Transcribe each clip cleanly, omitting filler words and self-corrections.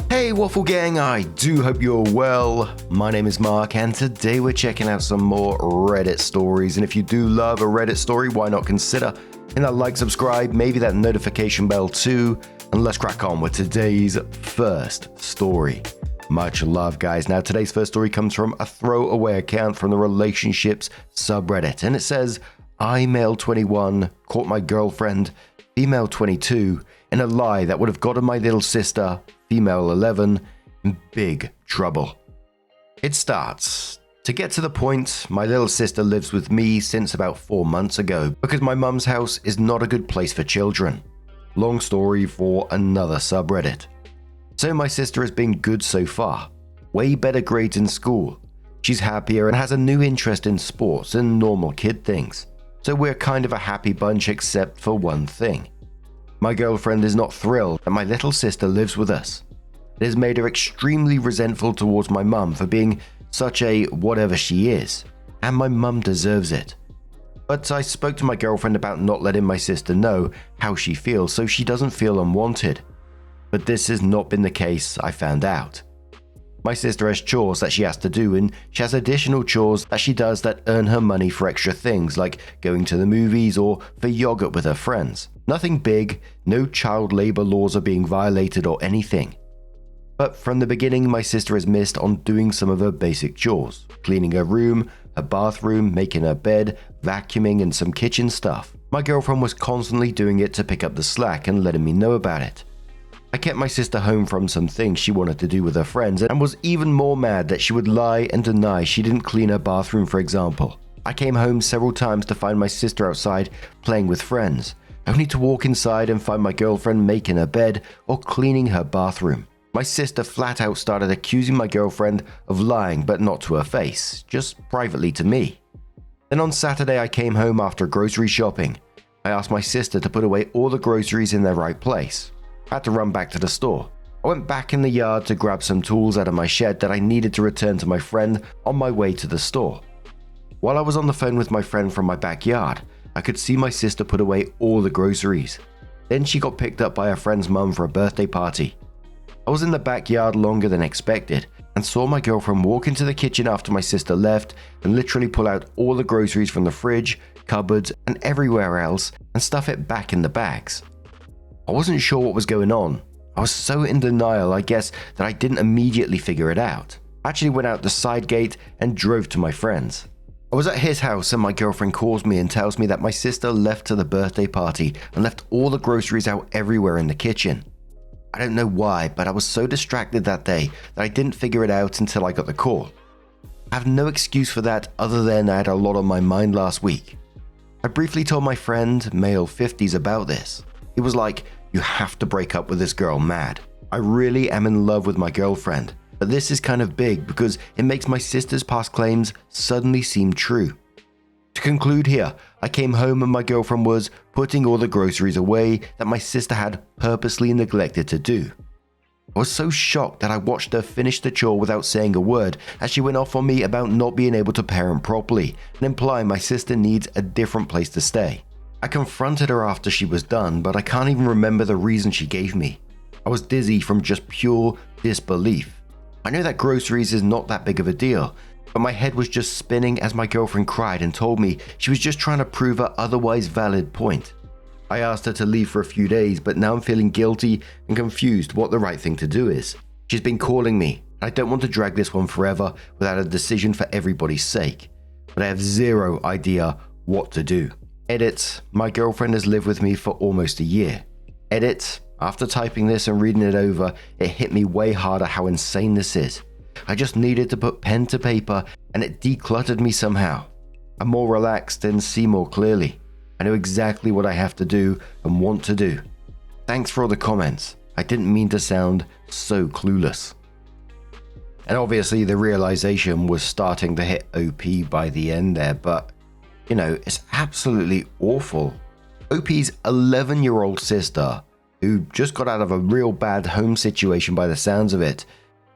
Hey Waffle Gang, I do hope you're well. My name is Mark and today we're checking out some more Reddit stories, and if you do love a Reddit story, why not consider hitting that like, subscribe, maybe that notification bell too, and let's crack on with today's first story. Much love, guys. Now today's first story comes from a throwaway account from the relationships subreddit, and it says, I, male 21, caught my girlfriend, female 22, in a lie that would have gotten my little sister, female 11, in big trouble. It starts. To get to the point, my little sister lives with me since about 4 months ago because my mum's house is not a good place for children. Long story for another subreddit. So my sister has been good so far. Way better grades in school. She's happier and has a new interest in sports and normal kid things. So we're kind of a happy bunch except for one thing. My girlfriend is not thrilled that my little sister lives with us. It has made her extremely resentful towards my mum for being such a whatever she is, and my mum deserves it. But I spoke to my girlfriend about not letting my sister know how she feels so she doesn't feel unwanted. But this has not been the case, I found out. My sister has chores that she has to do, and she has additional chores that she does that earn her money for extra things like going to the movies or for yogurt with her friends. Nothing big, no child labor laws are being violated or anything. But from the beginning, my sister has missed on doing some of her basic chores, cleaning her room, her bathroom, making her bed, vacuuming, and some kitchen stuff. My girlfriend was constantly doing it to pick up the slack and letting me know about it. I kept my sister home from some things she wanted to do with her friends and was even more mad that she would lie and deny she didn't clean her bathroom, for example. I came home several times to find my sister outside playing with friends, only to walk inside and find my girlfriend making her bed or cleaning her bathroom. My sister flat out started accusing my girlfriend of lying, but not to her face, just privately to me. Then on Saturday I came home after grocery shopping. I asked my sister to put away all the groceries in their right place. I had to run back to the store. I went back in the yard to grab some tools out of my shed that I needed to return to my friend on my way to the store. While I was on the phone with my friend from my backyard, I could see my sister put away all the groceries. Then she got picked up by her friend's mum for a birthday party. I was in the backyard longer than expected and saw my girlfriend walk into the kitchen after my sister left and literally pull out all the groceries from the fridge, cupboards, and everywhere else and stuff it back in the bags. I wasn't sure what was going on. I was so in denial, I guess, that I didn't immediately figure it out. I actually went out the side gate and drove to my friend's. I was at his house and my girlfriend calls me and tells me that my sister left to the birthday party and left all the groceries out everywhere in the kitchen. I don't know why, but I was so distracted that day that I didn't figure it out until I got the call. I have no excuse for that other than I had a lot on my mind last week. I briefly told my friend, male 50s, about this. He was like, you have to break up with this girl, mad. I really am in love with my girlfriend, but this is kind of big because it makes my sister's past claims suddenly seem true. To conclude here, I came home and my girlfriend was putting all the groceries away that my sister had purposely neglected to do. I was so shocked that I watched her finish the chore without saying a word as she went off on me about not being able to parent properly and implying my sister needs a different place to stay. I confronted her after she was done, but I can't even remember the reason she gave me. I was dizzy from just pure disbelief. I know that groceries is not that big of a deal, but my head was just spinning as my girlfriend cried and told me she was just trying to prove her otherwise valid point. I asked her to leave for a few days, but now I'm feeling guilty and confused what the right thing to do is. She's been calling me, and I don't want to drag this one forever without a decision for everybody's sake, but I have zero idea what to do. Edit, my girlfriend has lived with me for almost a year. Edit, after typing this and reading it over, it hit me way harder how insane this is. I just needed to put pen to paper and it decluttered me somehow. I'm more relaxed and see more clearly. I know exactly what I have to do and want to do. Thanks for all the comments. I didn't mean to sound so clueless. And obviously the realization was starting to hit OP by the end there, but you know, it's absolutely awful. OP's 11-year-old sister, who just got out of a real bad home situation by the sounds of it,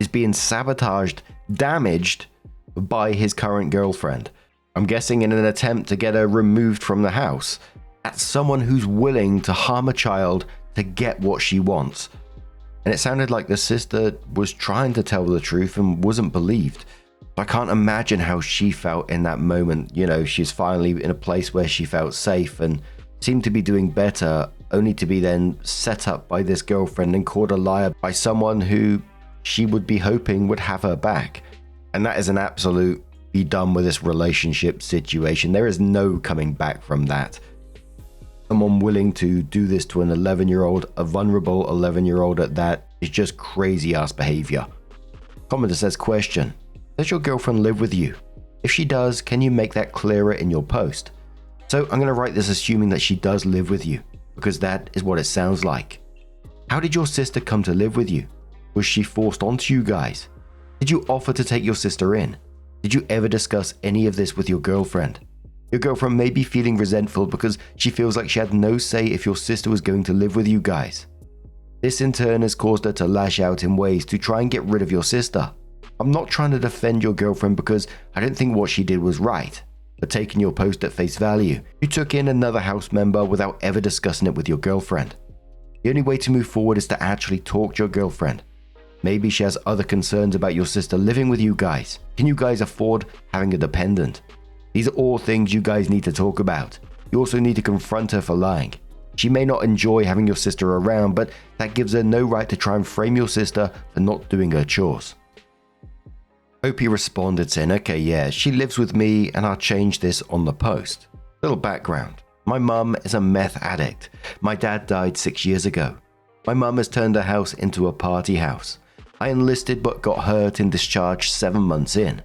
is being sabotaged, damaged by his current girlfriend. I'm guessing in an attempt to get her removed from the house. That's someone who's willing to harm a child to get what she wants. And it sounded like the sister was trying to tell the truth and wasn't believed. I can't imagine how she felt in that moment. She's finally in a place where she felt safe and seemed to be doing better, only to be then set up by this girlfriend and called a liar by someone who she would be hoping would have her back. And that is an absolute be done with this relationship situation. There is no coming back from that. Someone willing to do this to an 11-year-old, a vulnerable 11-year-old at that, is just crazy ass behavior. Commenter says, question: does your girlfriend live with you? If she does, can you make that clearer in your post? So I'm going to write this assuming that she does live with you, because that is what it sounds like. How did your sister come to live with you? Was she forced onto you guys? Did you offer to take your sister in? Did you ever discuss any of this with your girlfriend? Your girlfriend may be feeling resentful because she feels like she had no say if your sister was going to live with you guys. This in turn has caused her to lash out in ways to try and get rid of your sister. I'm not trying to defend your girlfriend because I don't think what she did was right, but taking your post at face value, you took in another house member without ever discussing it with your girlfriend. The only way to move forward is to actually talk to your girlfriend. Maybe she has other concerns about your sister living with you guys. Can you guys afford having a dependent? These are all things you guys need to talk about. You also need to confront her for lying. She may not enjoy having your sister around, but that gives her no right to try and frame your sister for not doing her chores. Opie responded saying, okay, yeah, she lives with me and I'll change this on the post. Little background. My mum is a meth addict. My dad died 6 years ago. My mum has turned her house into a party house. I enlisted but got hurt and discharged 7 months in.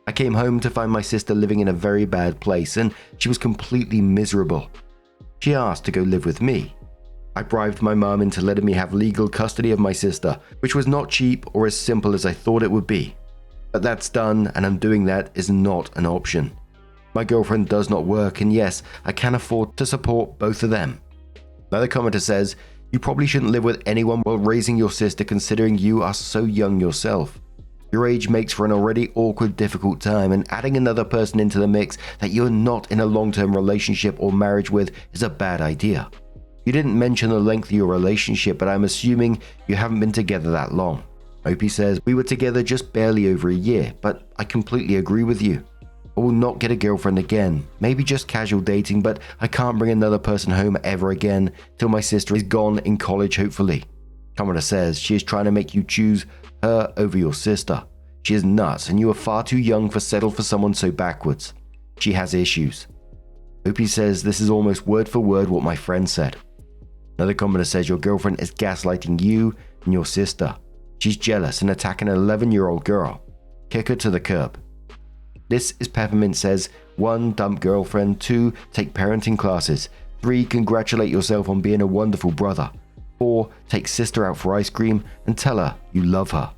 I came home to find my sister living in a very bad place and she was completely miserable. She asked to go live with me. I bribed my mum into letting me have legal custody of my sister, which was not cheap or as simple as I thought it would be. But that's done and I'm doing that is not an option. My girlfriend does not work and yes, I can afford to support both of them. Another commenter says, you probably shouldn't live with anyone while raising your sister considering you are so young yourself. Your age makes for an already awkward, difficult time, and adding another person into the mix that you're not in a long-term relationship or marriage with is a bad idea. You didn't mention the length of your relationship, but I'm assuming you haven't been together that long. Opie says, we were together just barely over a year, but I completely agree with you. I will not get a girlfriend again, maybe just casual dating, but I can't bring another person home ever again till my sister is gone in college hopefully. Commenter says, she is trying to make you choose her over your sister. She is nuts and you are far too young to settle for someone so backwards. She has issues. Opie says, this is almost word for word what my friend said. Another commenter says, your girlfriend is gaslighting you and your sister. She's jealous and attacking an 11-year-old girl. Kick her to the curb. This is Peppermint says, 1. Dump girlfriend. 2. Take parenting classes. 3. Congratulate yourself on being a wonderful brother. 4. Take sister out for ice cream and tell her you love her.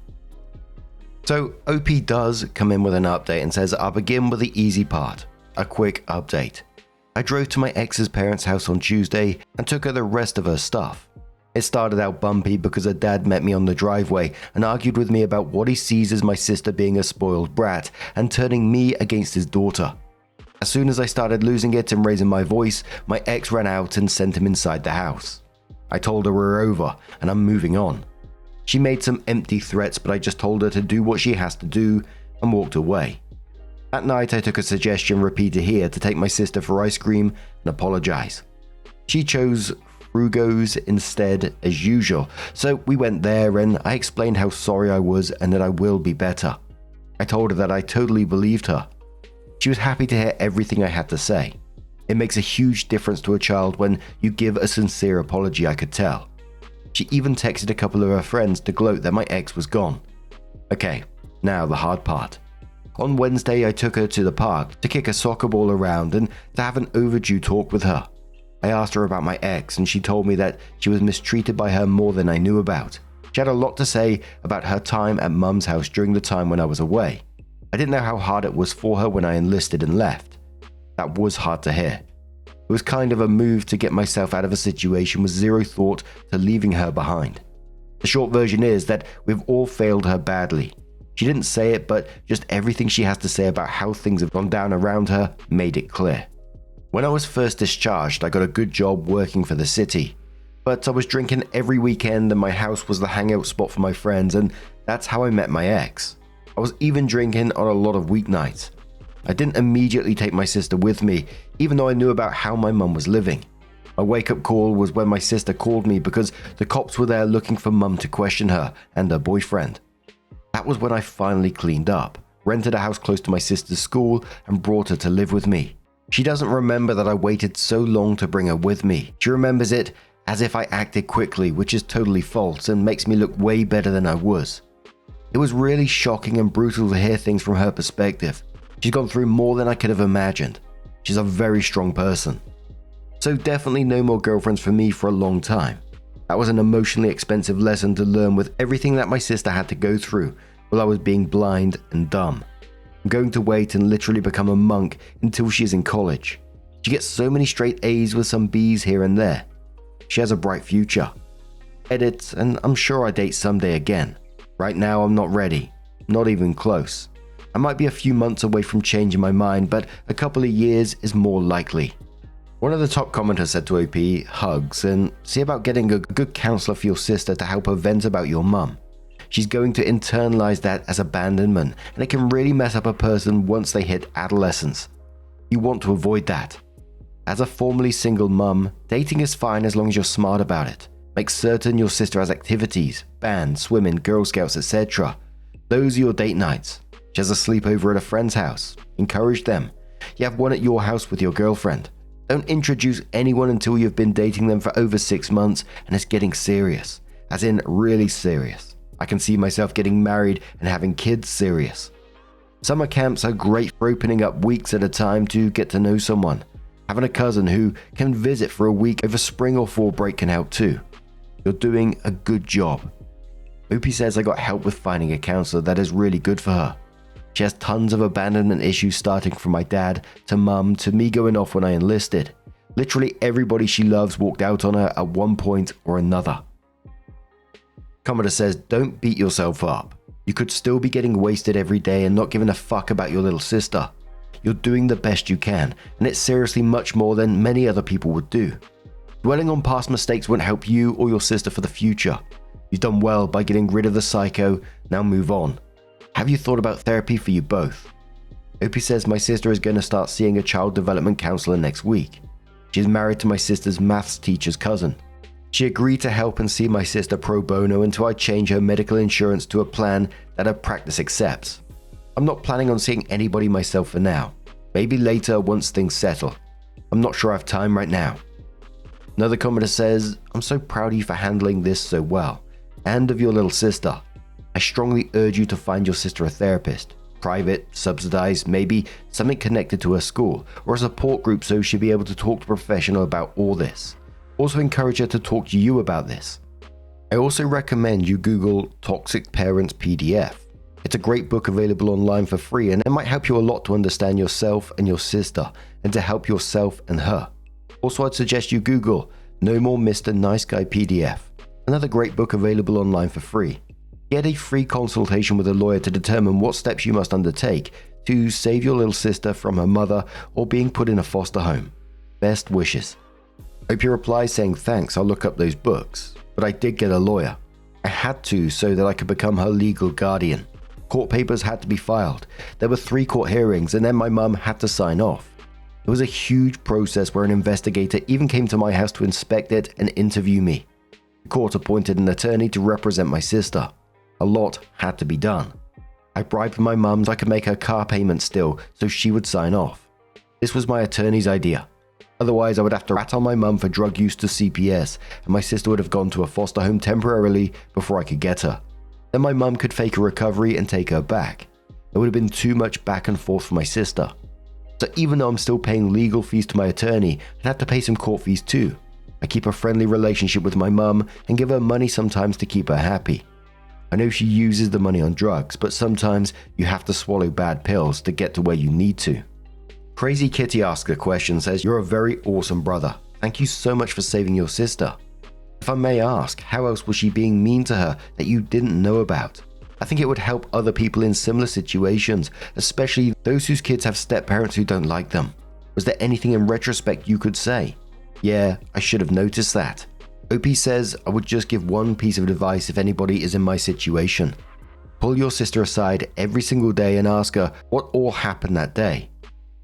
So OP does come in with an update and says, I'll begin with the easy part. A quick update. I drove to my ex's parents' house on Tuesday and took her the rest of her stuff. It started out bumpy because her dad met me on the driveway and argued with me about what he sees as my sister being a spoiled brat and turning me against his daughter. As soon as I started losing it and raising my voice, my ex ran out and sent him inside the house. I told her we're over and I'm moving on. She made some empty threats, but I just told her to do what she has to do and walked away. That night I took a suggestion repeated here to take my sister for ice cream and apologize. She chose Frugos instead as usual, so we went there and I explained how sorry I was and that I will be better. I told her that I totally believed her. She was happy to hear everything I had to say. It makes a huge difference to a child when you give a sincere apology, I could tell. She even texted a couple of her friends to gloat that my ex was gone. Okay, now the hard part. On Wednesday, I took her to the park to kick a soccer ball around and to have an overdue talk with her. I asked her about my ex and she told me that she was mistreated by her more than I knew about. She had a lot to say about her time at mum's house during the time when I was away. I didn't know how hard it was for her when I enlisted and left. That was hard to hear. It was kind of a move to get myself out of a situation with zero thought to leaving her behind. The short version is that we've all failed her badly. She didn't say it, but just everything she has to say about how things have gone down around her made it clear. When I was first discharged, I got a good job working for the city. But I was drinking every weekend and my house was the hangout spot for my friends, and that's how I met my ex. I was even drinking on a lot of weeknights. I didn't immediately take my sister with me, even though I knew about how my mum was living. My wake-up call was when my sister called me because the cops were there looking for mum to question her and her boyfriend. That was when I finally cleaned up, rented a house close to my sister's school, and brought her to live with me. She doesn't remember that I waited so long to bring her with me. She remembers it as if I acted quickly, which is totally false and makes me look way better than I was. It was really shocking and brutal to hear things from her perspective. She's gone through more than I could have imagined. She's a very strong person. So definitely no more girlfriends for me for a long time. That was an emotionally expensive lesson to learn with everything that my sister had to go through while I was being blind and dumb. I'm going to wait and literally become a monk until she is in college. She gets so many straight A's with some B's here and there. She has a bright future. Edit, and I'm sure I date someday again. Right now I'm not ready, not even close. I might be a few months away from changing my mind, but a couple of years is more likely. One of the top commenters said to OP, hugs, and see about getting a good counselor for your sister to help her vent about your mum. She's going to internalize that as abandonment, and it can really mess up a person once they hit adolescence. You want to avoid that. As a formerly single mum, dating is fine as long as you're smart about it. Make certain your sister has activities, band, swimming, Girl Scouts, etc. Those are your date nights. She has a sleepover at a friend's house. Encourage them. You have one at your house with your girlfriend. Don't introduce anyone until you've been dating them for over 6 months and it's getting serious. As in, really serious. I can see myself getting married and having kids serious. Summer camps are great for opening up weeks at a time to get to know someone. Having a cousin who can visit for a week over spring or fall break can help too. You're doing a good job. Opie says I got help with finding a counselor that is really good for her. She has tons of abandonment issues starting from my dad to mum to me going off when I enlisted. Literally everybody she loves walked out on her at one point or another. Commodore says don't beat yourself up. You could still be getting wasted every day and not giving a fuck about your little sister. You're doing the best you can, and it's seriously much more than many other people would do. Dwelling on past mistakes won't help you or your sister for the future. You've done well by getting rid of the psycho, now move on. Have you thought about therapy for you both? Opie says my sister is going to start seeing a child development counselor next week. She's married to my sister's maths teacher's cousin. She agreed to help and see my sister pro bono until I change her medical insurance to a plan that her practice accepts. I'm not planning on seeing anybody myself for now. Maybe later once things settle. I'm not sure I have time right now. Another commenter says, I'm so proud of you for handling this so well, and of your little sister. I strongly urge you to find your sister a therapist. Private, subsidized, maybe something connected to her school, or a support group so she'll be able to talk to a professional about all this. Also encourage her to talk to you about this. I also recommend you Google Toxic Parents PDF. It's a great book available online for free, and it might help you a lot to understand yourself and your sister, and to help yourself and her. Also, I'd suggest you Google No More Mr. Nice Guy PDF, another great book available online for free. Get a free consultation with a lawyer to determine what steps you must undertake to save your little sister from her mother or being put in a foster home. Best wishes. Opie replies saying thanks, I'll look up those books, but I did get a lawyer. I had to so that I could become her legal guardian. Court papers had to be filed. There were 3 court hearings and then my mum had to sign off. It was a huge process where an investigator even came to my house to inspect it and interview me. The court appointed an attorney to represent my sister. A lot had to be done. I bribed my mum so I could make her car payment still so she would sign off. This was my attorney's idea. Otherwise I would have to rat on my mum for drug use to CPS and my sister would have gone to a foster home temporarily before I could get her. Then my mum could fake a recovery and take her back. It would have been too much back and forth for my sister. So even though I'm still paying legal fees to my attorney, I'd have to pay some court fees too. I keep a friendly relationship with my mum and give her money sometimes to keep her happy. I know she uses the money on drugs, but sometimes you have to swallow bad pills to get to where you need to. Crazy Kitty asks a question, says, you're a very awesome brother. Thank you so much for saving your sister. If I may ask, how else was she being mean to her that you didn't know about? I think it would help other people in similar situations, especially those whose kids have step-parents who don't like them. Was there anything in retrospect you could say? Yeah, I should have noticed that. OP says, I would just give one piece of advice if anybody is in my situation. Pull your sister aside every single day and ask her what all happened that day.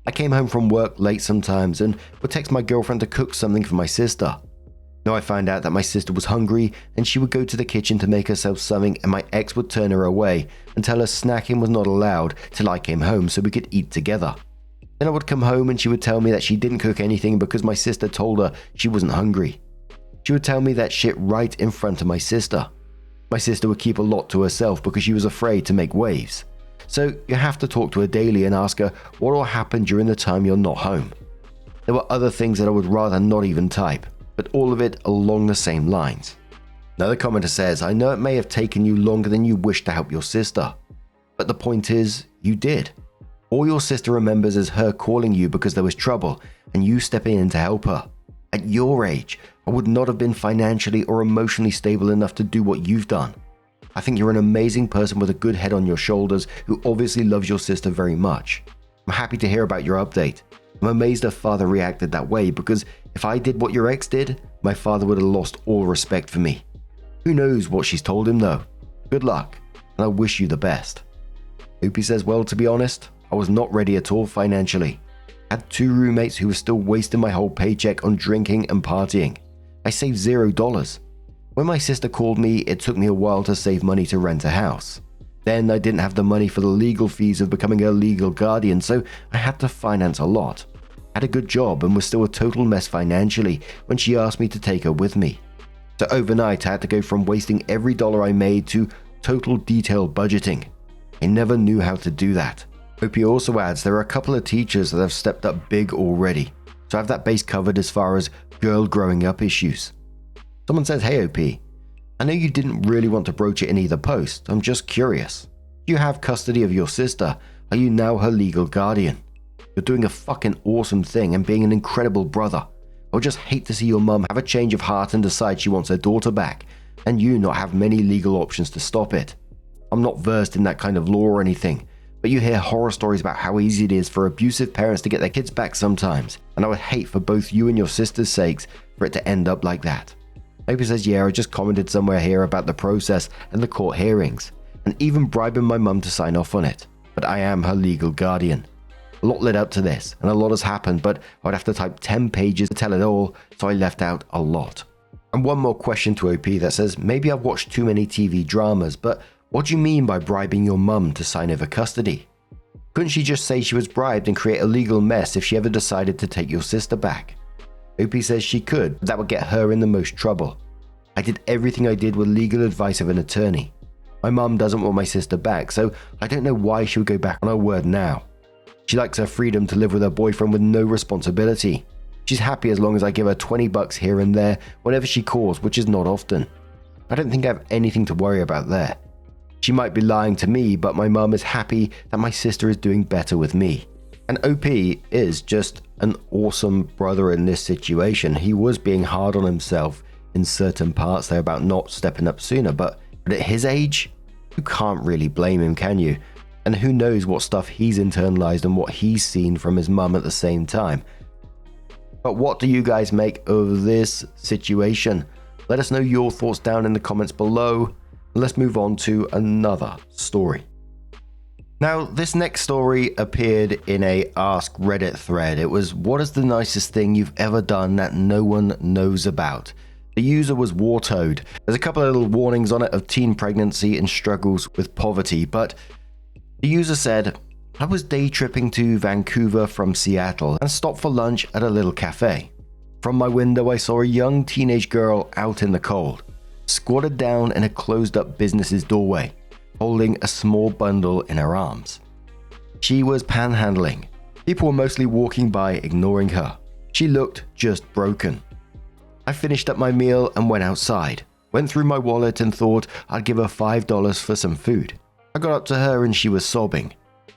I came home from work late sometimes and would text my girlfriend to cook something for my sister. Now I found out that my sister was hungry and she would go to the kitchen to make herself something and my ex would turn her away and tell her snacking was not allowed till I came home so we could eat together. Then I would come home and she would tell me that she didn't cook anything because my sister told her she wasn't hungry. She would tell me that shit right in front of my sister. My sister would keep a lot to herself because she was afraid to make waves. So you have to talk to her daily and ask her what will happen during the time you're not home. There were other things that I would rather not even type, but all of it along the same lines. Another commenter says, I know it may have taken you longer than you wished to help your sister, but the point is, you did. All your sister remembers is her calling you because there was trouble and you stepping in to help her. At your age, I would not have been financially or emotionally stable enough to do what you've done. I think you're an amazing person with a good head on your shoulders who obviously loves your sister very much. I'm happy to hear about your update. I'm amazed her father reacted that way because if I did what your ex did, my father would have lost all respect for me. Who knows what she's told him though. Good luck, and I wish you the best. Opie says, well, to be honest, I was not ready at all financially. I had 2 roommates who were still wasting my whole paycheck on drinking and partying. I saved $0. When my sister called me, it took me a while to save money to rent a house. Then I didn't have the money for the legal fees of becoming a legal guardian, so I had to finance a lot. I had a good job and was still a total mess financially when she asked me to take her with me. So overnight I had to go from wasting every dollar I made to total detailed budgeting. I never knew how to do that. Opie also adds there are a couple of teachers that have stepped up big already, so I have that base covered as far as girl growing up issues. Someone says, hey OP, I know you didn't really want to broach it in either post, I'm just curious. Do you have custody of your sister? Are you now her legal guardian? You're doing a fucking awesome thing and being an incredible brother. I would just hate to see your mum have a change of heart and decide she wants her daughter back, and you not have many legal options to stop it. I'm not versed in that kind of law or anything, but you hear horror stories about how easy it is for abusive parents to get their kids back sometimes, and I would hate for both you and your sister's sakes for it to end up like that. Opie says, yeah, I just commented somewhere here about the process and the court hearings, and even bribing my mum to sign off on it, but I am her legal guardian. A lot led up to this, and a lot has happened, but I'd have to type 10 pages to tell it all, so I left out a lot. And one more question to OP that says, maybe I've watched too many TV dramas, but what do you mean by bribing your mum to sign over custody? Couldn't she just say she was bribed and create a legal mess if she ever decided to take your sister back? OP says she could, but that would get her in the most trouble. I did everything I did with legal advice of an attorney. My mum doesn't want my sister back, so I don't know why she would go back on her word now. She likes her freedom to live with her boyfriend with no responsibility. She's happy as long as I give her $20 here and there whenever she calls, which is not often. I don't think I have anything to worry about there. She might be lying to me, but my mum is happy that my sister is doing better with me. And OP is just an awesome brother in this situation. He was being hard on himself in certain parts there about not stepping up sooner, but at his age, you can't really blame him, can you? And who knows what stuff he's internalized and what he's seen from his mum at the same time. But what do you guys make of this situation? Let us know your thoughts down in the comments below. Let's move on to another story. Now, this next story appeared in a Ask Reddit thread. It was, what is the nicest thing you've ever done that no one knows about? The user was Wartoad. There's a couple of little warnings on it of teen pregnancy and struggles with poverty, but the user said, I was day tripping to Vancouver from Seattle and stopped for lunch at a little cafe. From my window, I saw a young teenage girl out in the cold, squatted down in a closed-up business's doorway, holding a small bundle in her arms. She was panhandling. People were mostly walking by, ignoring her. She looked just broken. I finished up my meal and went outside, went through my wallet and thought I'd give her $5 for some food. I got up to her and she was sobbing.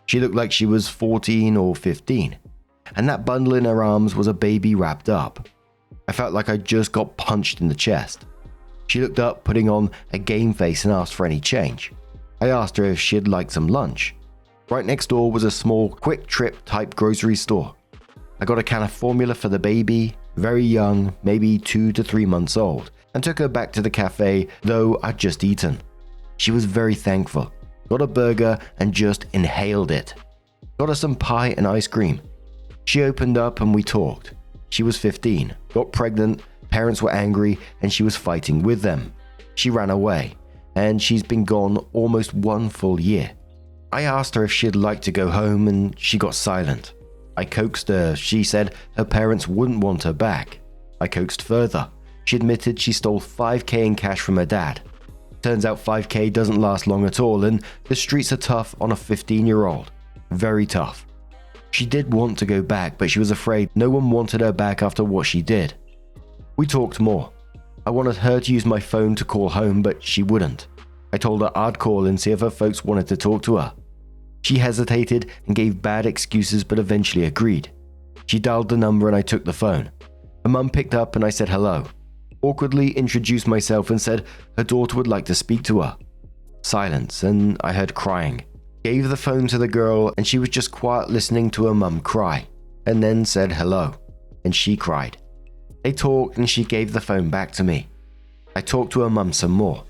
She looked like she was 14 or 15, and that bundle in her arms was a baby wrapped up. I felt like I just got punched in the chest. She looked up, putting on a game face, and asked for any change. I asked her if she'd like some lunch. Right next door was a small quick trip type grocery store. I got a can of formula for the baby, very young, maybe 2 to 3 months old, and took her back to the cafe, though I'd just eaten. She was very thankful, got a burger and just inhaled it. Got her some pie and ice cream. She opened up and we talked. She was 15, got pregnant, parents were angry, and she was fighting with them. She ran away, and she's been gone almost 1 full year. I asked her if she'd like to go home, and she got silent. I coaxed her. She said her parents wouldn't want her back. I coaxed further. She admitted she stole $5,000 in cash from her dad. Turns out $5,000 doesn't last long at all, and the streets are tough on a 15-year-old. Very tough. She did want to go back, but she was afraid no one wanted her back after what she did. We talked more. I wanted her to use my phone to call home, but she wouldn't. I told her I'd call and see if her folks wanted to talk to her. She hesitated and gave bad excuses, but eventually agreed. She dialed the number and I took the phone. Her mum picked up and I said hello. Awkwardly introduced myself and said her daughter would like to speak to her. Silence, and I heard crying. Gave the phone to the girl and she was just quiet listening to her mum cry, and then said hello, and she cried. They talked and she gave the phone back to me. I talked to her mum some more.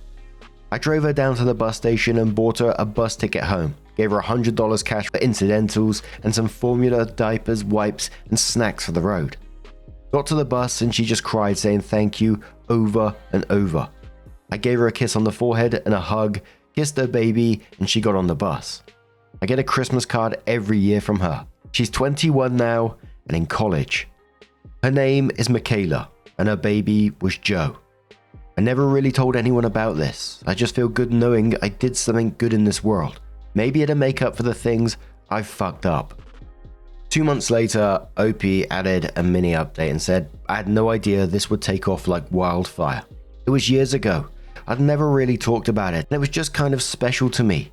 I drove her down to the bus station and bought her a bus ticket home, gave her $100 cash for incidentals and some formula, diapers, wipes, and snacks for the road. Got to the bus and she just cried, saying thank you over and over. I gave her a kiss on the forehead and a hug, kissed her baby, and she got on the bus. I get a Christmas card every year from her. She's 21 now and in college. Her name is Michaela, and her baby was Joe. I never really told anyone about this. I just feel good knowing I did something good in this world. Maybe to make up for the things I've fucked up. 2 months later, Opie added a mini update and said, I had no idea this would take off like wildfire. It was years ago. I'd never really talked about it, and it was just kind of special to me.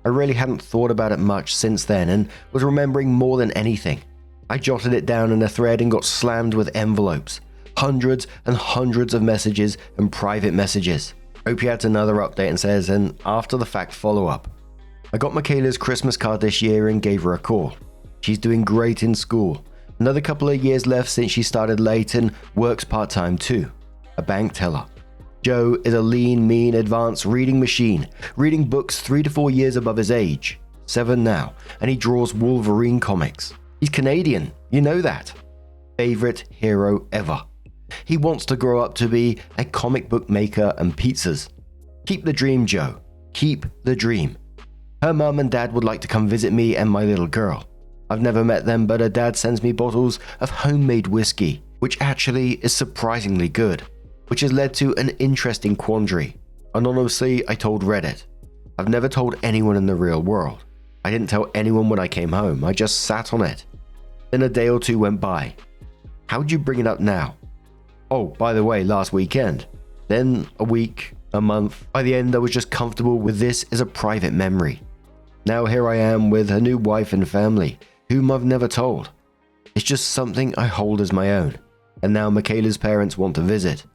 I really hadn't thought about it much since then and was remembering more than anything. I jotted it down in a thread and got slammed with envelopes. Hundreds and hundreds of messages and private messages. Opie adds another update and says, an after the fact follow-up. I got Michaela's Christmas card this year and gave her a call. She's doing great in school. Another couple of years left since she started late and works part-time too. A bank teller. Joe is a lean, mean, advanced reading machine, reading books 3 to 4 years above his age. 7 now, and he draws Wolverine comics. He's Canadian, you know that. Favorite hero ever. He wants to grow up to be a comic book maker and pizzas. Keep the dream, Joe. Keep the dream. Her mum and dad would like to come visit me and my little girl. I've never met them, but her dad sends me bottles of homemade whiskey, which actually is surprisingly good, which has led to an interesting quandary. Anonymously, I told Reddit. I've never told anyone in the real world. I didn't tell anyone when I came home. I just sat on it. Then a day or two went by. How'd you bring it up now? Oh, by the way, last weekend. Then a week, a month. By the end, I was just comfortable with this as a private memory. Now here I am with a new wife and family, whom I've never told. It's just something I hold as my own. And now Michaela's parents want to visit.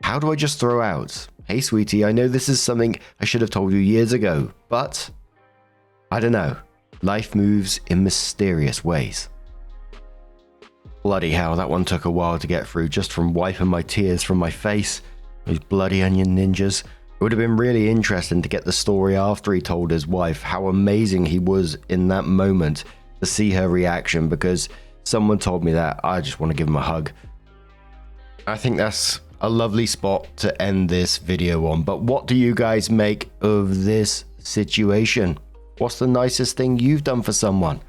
How do I just throw out, hey sweetie, I know this is something I should have told you years ago, but I don't know. Life moves in mysterious ways. Bloody hell, that one took a while to get through just from wiping my tears from my face. Those bloody onion ninjas. It would have been really interesting to get the story after he told his wife how amazing he was in that moment to see her reaction, because someone told me that. I just want to give him a hug. I think that's a lovely spot to end this video on, but what do you guys make of this situation? What's the nicest thing you've done for someone?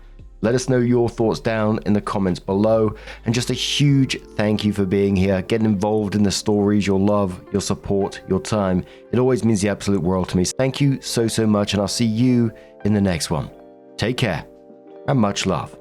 Let us know your thoughts down in the comments below, and just a huge thank you for being here, getting involved in the stories, your love, your support, your time. It always means the absolute world to me. Thank you so much, and I'll see you in the next one. Take care and much love.